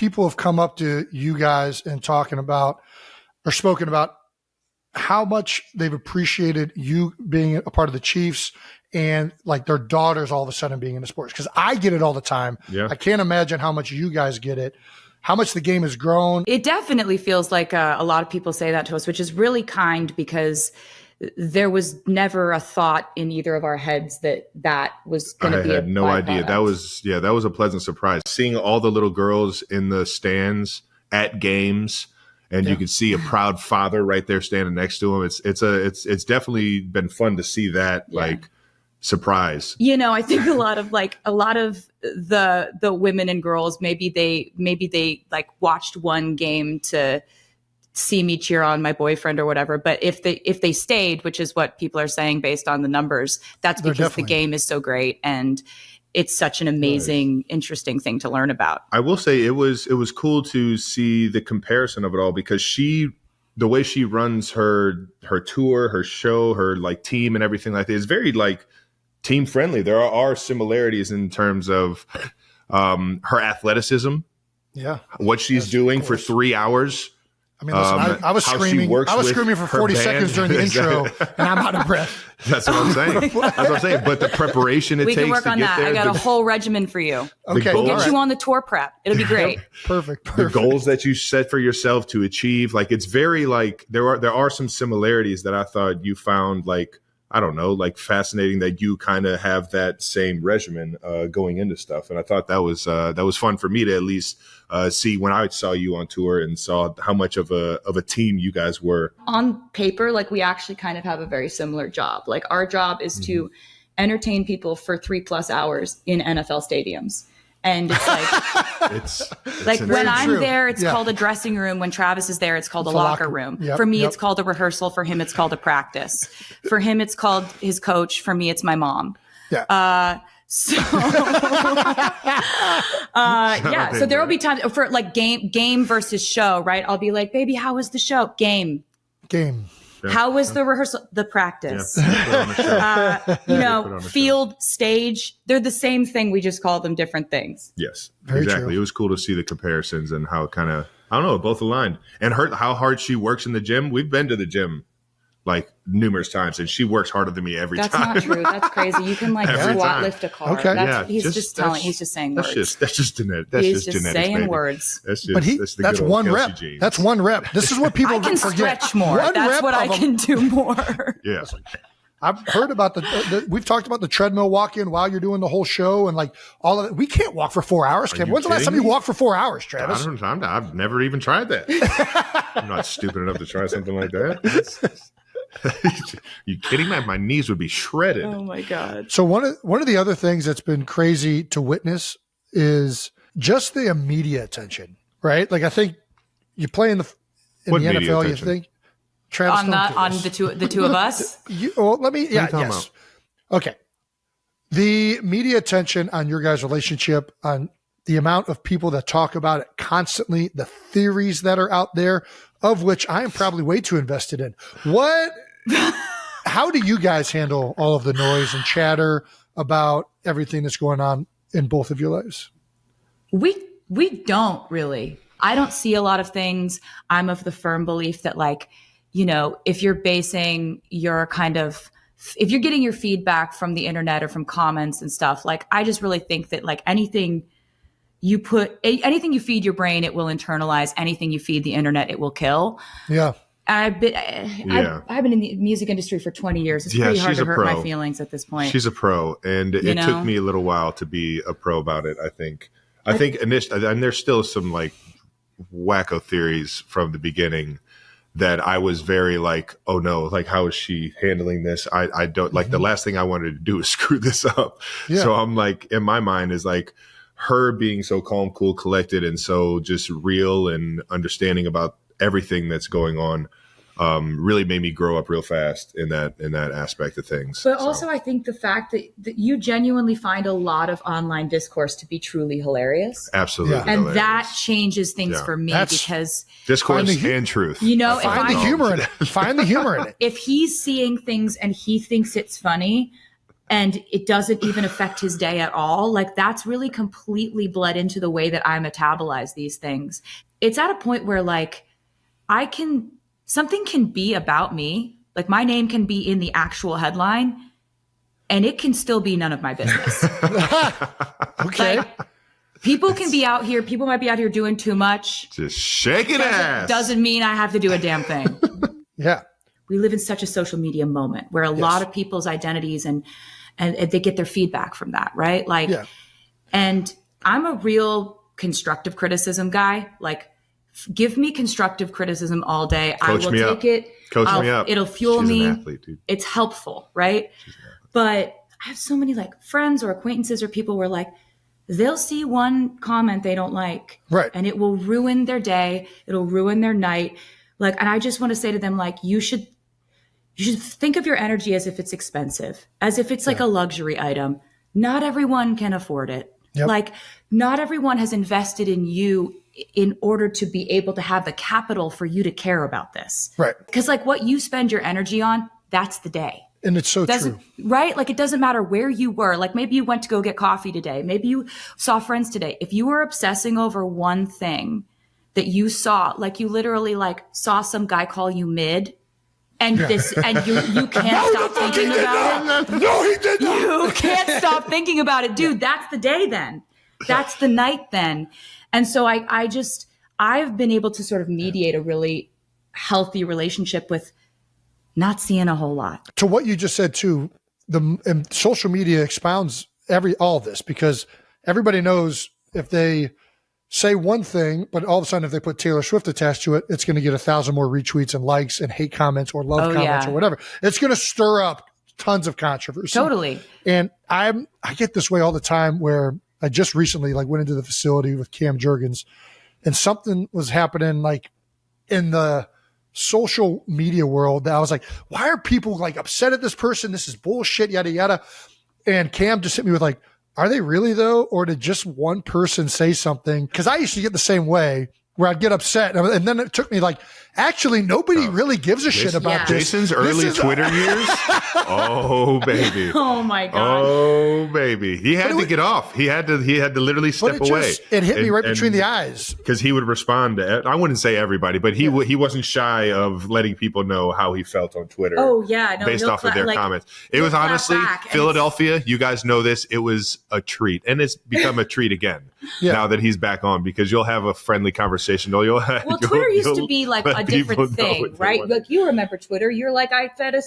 people have come up to you guys and spoken about how much they've appreciated you being a part of the Chiefs and like their daughters all of a sudden being into sports? Because I get it all the time. Yeah. I can't imagine how much you guys get it, how much the game has grown. It definitely feels like a lot of people say that to us, which is really kind because there was never a thought in either of our heads that was going to be. I had no idea. That was a pleasant surprise. Seeing all the little girls in the stands at games, and you could see a proud father right there standing next to him. It's definitely been fun to see that surprise. I think a lot of the women and girls, maybe they like watched one game to see me cheer on my boyfriend or whatever. But if they stayed, which is what people are saying based on the numbers, that's because the game is so great and it's such an amazing, interesting thing to learn about. I will say it was cool to see the comparison of it all because the way she runs her tour, her show, her like team and everything like that is very like team friendly. There are similarities in terms of her athleticism. Yeah. What she's doing for 3 hours. I mean, listen, I was screaming for 40 seconds during the intro, and I'm out of breath. That's what I'm saying. That's what I'm saying. But the preparation it takes to get there. We can work on that. I got a whole regimen for you. Okay. We'll get you on the tour prep. It'll be great. Perfect. The goals that you set for yourself to achieve, like it's very like there are some similarities that I thought you found like, I don't know, like fascinating that you kind of have that same regimen going into stuff. And I thought that was fun for me to at least see when I saw you on tour and saw how much of a team you guys were. On paper, like we actually kind of have a very similar job. Like our job is to entertain people for 3+ hours in NFL stadiums. And it's like, it's like when I'm true. there, it's called a dressing room. When Travis is there, it's called a locker room. Yep, For me, it's called a rehearsal. For him, it's called a practice. For him, it's called his coach. For me, it's my mom. Yeah. So there will be times for like game versus show, right? I'll be like, baby, how was the show? Game. Yeah. How was the rehearsal? The practice. Field, stage, they're the same thing. We just call them different things. Yes, Very exactly. true. It was cool to see the comparisons and how kind of, I don't know, both aligned. And how hard she works in the gym. We've been to the gym like numerous times and she works harder than me every time. That's not true. That's crazy. You can like squat lift a car. Okay. He's just saying words. That's just genetics. He's just saying baby. words. That's one rep. Genes. That's one rep. This is what people I can forget. stretch more. That's what I can do more. Yeah. I've heard about we've talked about the treadmill walk-in while you're doing the whole show and like all of it. We can't walk for 4 hours, Kevin. When's the last time you walked for 4 hours, Travis? I've never even tried that. I'm not stupid enough to try something like that. You kidding me? My knees would be shredded. Oh my God. So one of the other things that's been crazy to witness is just the media attention, right? Like I think you play in the NFL, attention? you think Travis on the two of us. Yes. Okay. The media attention on your guys' relationship, on the amount of people that talk about it constantly, the theories that are out there, of which I am probably way too invested in. How do you guys handle all of the noise and chatter about everything that's going on in both of your lives? We don't really. I don't see a lot of things. I'm of the firm belief that like, if you're basing your if you're getting your feedback from the internet or from comments and stuff, like I just really think that like anything you feed your brain, it will internalize. Anything you feed the internet, it will kill. Yeah. I've been in the music industry for 20 years. It's pretty hard to hurt my feelings at this point. She's a pro, and it took me a little while to be a pro about it. I think initially, and there's still some like wacko theories from the beginning that I was very like, oh no, like how is she handling this? I don't like the last thing I wanted to do is screw this up. Yeah. So I'm like, in my mind is like her being so calm, cool, collected, and so just real and understanding about everything that's going on really made me grow up real fast in that aspect of things. But also I think the fact that you genuinely find a lot of online discourse to be truly hilarious. Absolutely. Yeah. And hilarious. that changes things for me because discourse and truth. Find the humor in it. Find the humor in it. If he's seeing things and he thinks it's funny, and it doesn't even affect his day at all. Like that's really completely bled into the way that I metabolize these things. It's at a point where like something can be about me. Like my name can be in the actual headline and it can still be none of my business. Okay. Like, people can be out here. People might be out here doing too much. Just shaking ass. Doesn't mean I have to do a damn thing. Yeah. We live in such a social media moment where a lot of people's identities and they get their feedback from that, right? Like, and I'm a real constructive criticism guy. Like, give me constructive criticism all day. Coach I will me take up. it. Coach me up. It'll fuel She's me. an athlete, dude. It's helpful, right? But I have so many like friends or acquaintances or people where like they'll see one comment they don't like, right, and it will ruin their day. It'll ruin their night. Like, and I just want to say to them, like, you should think of your energy as if it's expensive, as if it's like a luxury item. Not everyone can afford it. Yep. Like, not everyone has invested in you in order to be able to have the capital for you to care about this. Right. Because like what you spend your energy on, that's the day. And it's so true. Right? Like it doesn't matter where you were. Like maybe you went to go get coffee today. Maybe you saw friends today. If you were obsessing over one thing that you saw, like you literally like saw some guy call you mid and and you can't stop thinking about it. No, he did not. You can't stop thinking about it. Dude, that's the day then. That's the night then. And so I've been able to sort of mediate a really healthy relationship with not seeing a whole lot. To what you just said too, and social media expounds all of this, because everybody knows if they say one thing, but all of a sudden if they put Taylor Swift attached to it, it's going to get 1,000 more retweets and likes and hate comments or love comments or whatever. It's going to stir up tons of controversy. Totally. And I get this way all the time, where I just recently like went into the facility with Cam Jurgens, and something was happening like in the social media world that I was like, why are people like upset at this person? This is bullshit, yada, yada. And Cam just hit me with like, are they really though? Or did just one person say something? Because I used to get the same way, where I'd get upset. And then it took me like, actually, nobody really gives a shit about this. Jason's early Twitter years. Oh, baby. Oh, my God. Oh, baby. He had to get off. He had to literally step away. It hit me right between the eyes. Because he would respond to, I wouldn't say everybody, but he wasn't shy of letting people know how he felt on Twitter. Oh, yeah. No, based off of their comments. It was honestly, Philadelphia, you guys know this, it was a treat. And it's become a treat again now that he's back on, because you'll have a friendly conversation. Twitter used to be like a different thing, right? Like you remember Twitter. You're like, I fed a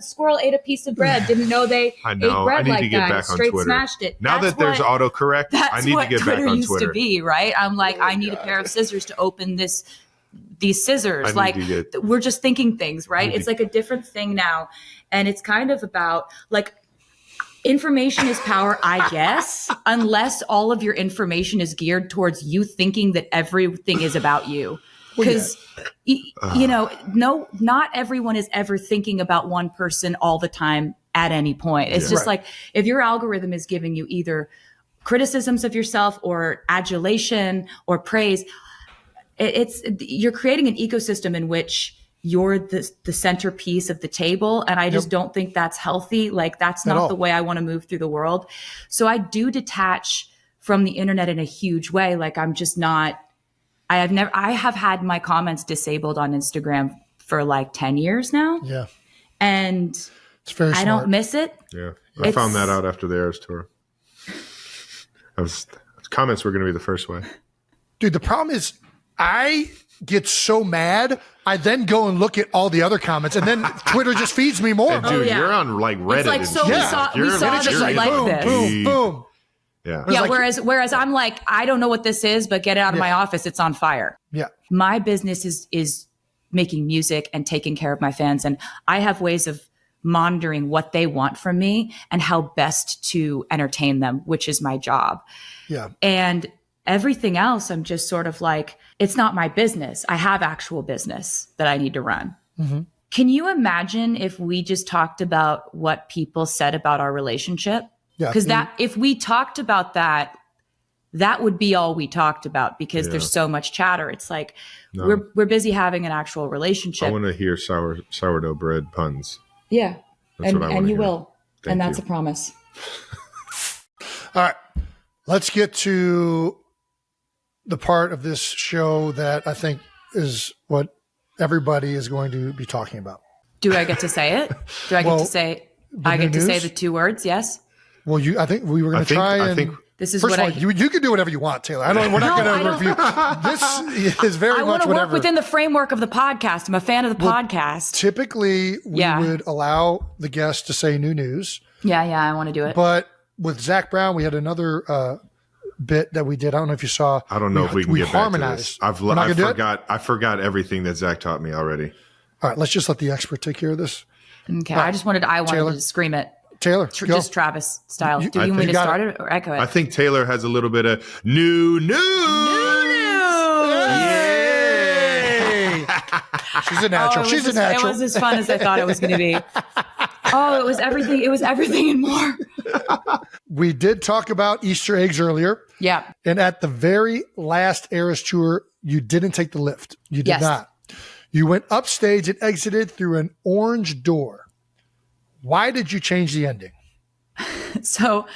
squirrel ate a piece of bread. Didn't know they ate bread like that. Straight smashed it. Now that there's autocorrect, I need to get back on Twitter. Used to be, right? I'm like, I need a pair of scissors to open these scissors. Like we're just thinking things, right? It's like a different thing now. And it's kind of about like, information is power, I guess, unless all of your information is geared towards you thinking that everything is about you. Because, not everyone is ever thinking about one person all the time at any point. It's just like, if your algorithm is giving you either criticisms of yourself or adulation or praise, you're creating an ecosystem in which you're the centerpiece of the table. And I just don't think that's healthy. Like that's not the way I want to move through the world. So I do detach from the internet in a huge way. Like I'm just not, I have had my comments disabled on Instagram for like 10 years now. Yeah. And it's very smart. I don't miss it. Yeah. I found that out after the Eras tour. Comments were going to be the first way. Dude, the problem is I get so mad, I then go and look at all the other comments, and then Twitter just feeds me more. And dude, you're on like Reddit. It's like, so we saw this like this. Boom, boom. Yeah. Yeah. Whereas I'm like, I don't know what this is, but get it out of my office. It's on fire. Yeah. My business is making music and taking care of my fans. And I have ways of monitoring what they want from me and how best to entertain them, which is my job. Yeah. And everything else, I'm just sort of like, it's not my business. I have actual business that I need to run. Mm-hmm. Can you imagine if we just talked about what people said about our relationship? Yeah. Because if we talked about that, that would be all we talked about, because there's so much chatter. It's like we're busy having an actual relationship. I want to hear sourdough bread puns. Yeah. That's what I want to hear. You will. And that's a promise. All right. Let's get to the part of this show that I think is what everybody is going to be talking about. Do I get to say it? Do I get to say? I get to say the 2 words. Yes. Well, I think we were going to try. I think this is first what of all, you can do whatever you want, Taylor. We're not going to review. This is very much whatever. I want to work within the framework of the podcast. I'm a fan of the podcast. Typically, we would allow the guest to say new news. Yeah, I want to do it. But with Zach Brown, we had another bit that we did. I don't know if you saw. I don't know if we can get back to this. I forgot everything that Zach taught me already. All right, let's just let the expert take care of this. Okay, I wanted to scream it. Taylor, just Travis style. Do you want me to start it or echo it? I think Taylor has a little bit of new news. Yay! She's a natural. She's a natural. It was as fun as I thought it was going to be. Oh, it was everything. It was everything and more. We did talk about Easter eggs earlier. Yeah. And at the very last Eras tour, you didn't take the lift. You did not. You went upstage and exited through an orange door. Why did you change the ending? So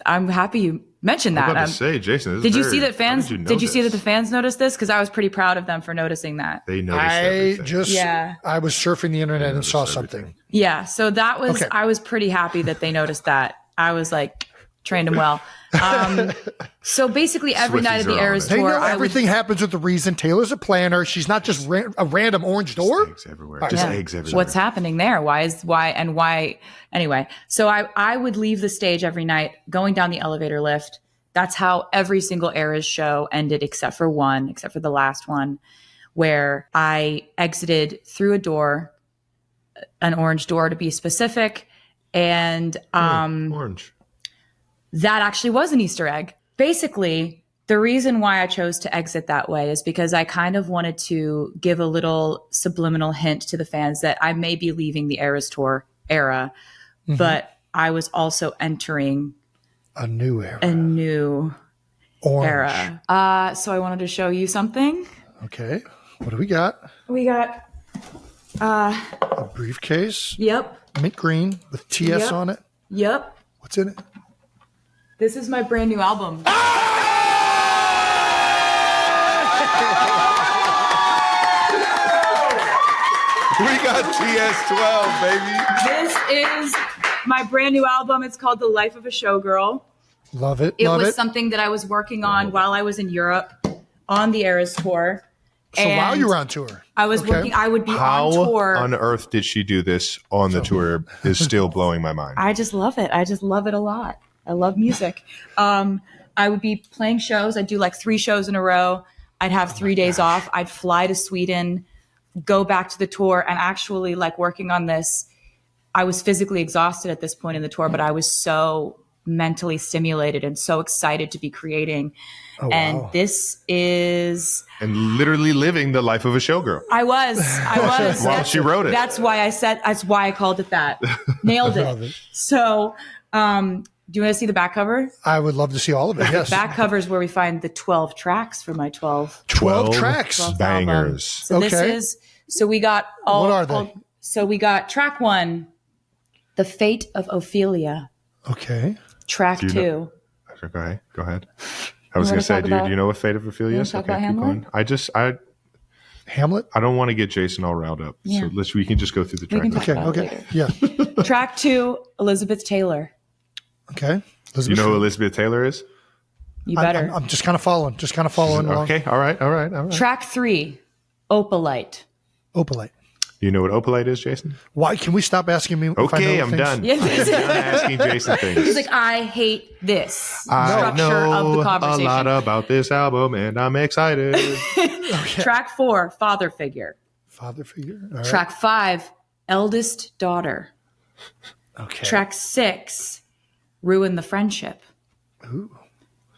I'm happy you mentioned that. I was about to say, Jason, did you see that the fans noticed this? Because I was pretty proud of them for noticing that. They noticed everything. I was surfing the internet and saw something. Yeah. So that was, I was pretty happy that they noticed that. I was like, trained them well. So basically every night of the Eras tour, they know everything happens with a reason. Taylor's a planner. She's not just a random orange door. Eggs everywhere. Just eggs everywhere. What's happening there? Why? Anyway, so I would leave the stage every night going down the elevator lift. That's how every single Eras show ended, except for the last one, where I exited through a door, an orange door to be specific. And orange. That actually was an Easter egg. Basically, the reason why I chose to exit that way is because I kind of wanted to give a little subliminal hint to the fans that I may be leaving the Eras Tour era, but I was also entering a new era. Era. So I wanted to show you something. Okay. What do we got? We got a briefcase. Yep. Mint green with TS on it. Yep. What's in it? This is my brand new album. We got TS12, baby. This is my brand new album. It's called The Life of a Showgirl. Love it. It was something that I was working on while I was in Europe on the Eras tour. So while you were on tour, I was working. I would be on tour. How on earth did she do this on the tour? Is still blowing my mind. I just love it. I just love it a lot. I love music. I would be playing shows. I'd do like 3 shows in a row. I'd have 3 days off. I'd fly to Sweden, go back to the tour, and actually like working on this. I was physically exhausted at this point in the tour, but I was so mentally stimulated and so excited to be creating. And this is... And literally living the life of a showgirl. I was. While she wrote it. That's why I called it that. Nailed it. So, do you want to see the back cover? I would love to see all of it, yes. The back cover is where we find the 12 tracks for my 12 tracks. 12th Bangers. album. So we got all... What are they? So we got track 1, The Fate of Ophelia. Okay. Track 2. Go ahead. I was going to say, do you know what Fate of Ophelia is? Talk about Hamlet? Hamlet? I don't want to get Jason all riled up. Yeah. So we can just go through the track. Okay. Yeah. Track 2, Elizabeth Taylor. Okay. You know who Elizabeth Taylor is? You better. I'm just kind of following. along. Okay. All right. Track 3, Opalite. Opalite. Do you know what opalite is, Jason? Why? Can we stop asking me? Okay, I'm done. I'm done asking Jason things. He's like, I hate this structure of the conversation. A lot about this album, and I'm excited. Okay. Track 4, Father Figure. Father Figure. All right. Track 5, Eldest Daughter. Okay. Track 6, Ruin the Friendship. Ooh.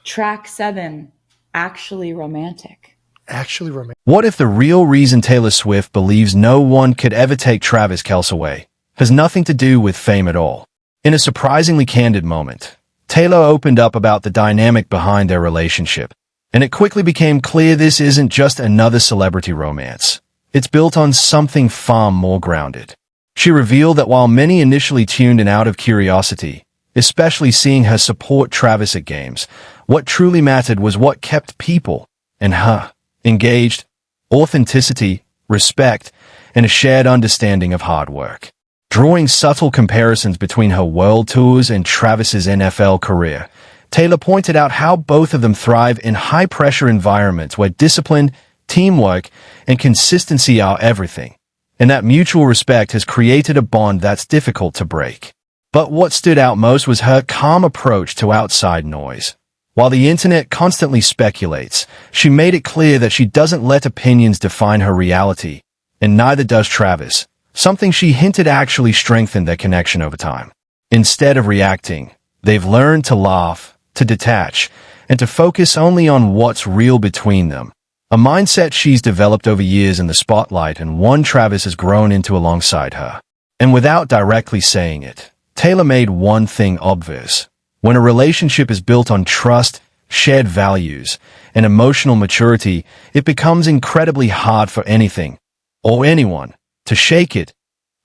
Track 7, Actually Romantic. Actually romantic. What if the real reason Taylor Swift believes no one could ever take Travis Kelce away has nothing to do with fame at all? In a surprisingly candid moment, Taylor opened up about the dynamic behind their relationship, and it quickly became clear this isn't just another celebrity romance. It's built on something far more grounded. She revealed that while many initially tuned in out of curiosity, especially seeing her support Travis at games, what truly mattered was what kept people, and her, engaged: authenticity, respect, and a shared understanding of hard work. Drawing subtle comparisons between her world tours and Travis's NFL career, Taylor pointed out how both of them thrive in high-pressure environments where discipline, teamwork, and consistency are everything, and that mutual respect has created a bond that's difficult to break. But what stood out most was her calm approach to outside noise. While the internet constantly speculates, she made it clear that she doesn't let opinions define her reality, and neither does Travis, something she hinted actually strengthened their connection over time. Instead of reacting, they've learned to laugh, to detach, and to focus only on what's real between them. A mindset she's developed over years in the spotlight and one Travis has grown into alongside her. And without directly saying it, Taylor made one thing obvious. When a relationship is built on trust, shared values, and emotional maturity, it becomes incredibly hard for anything, or anyone, to shake it.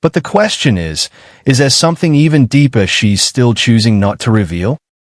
But the question is there something even deeper she's still choosing not to reveal?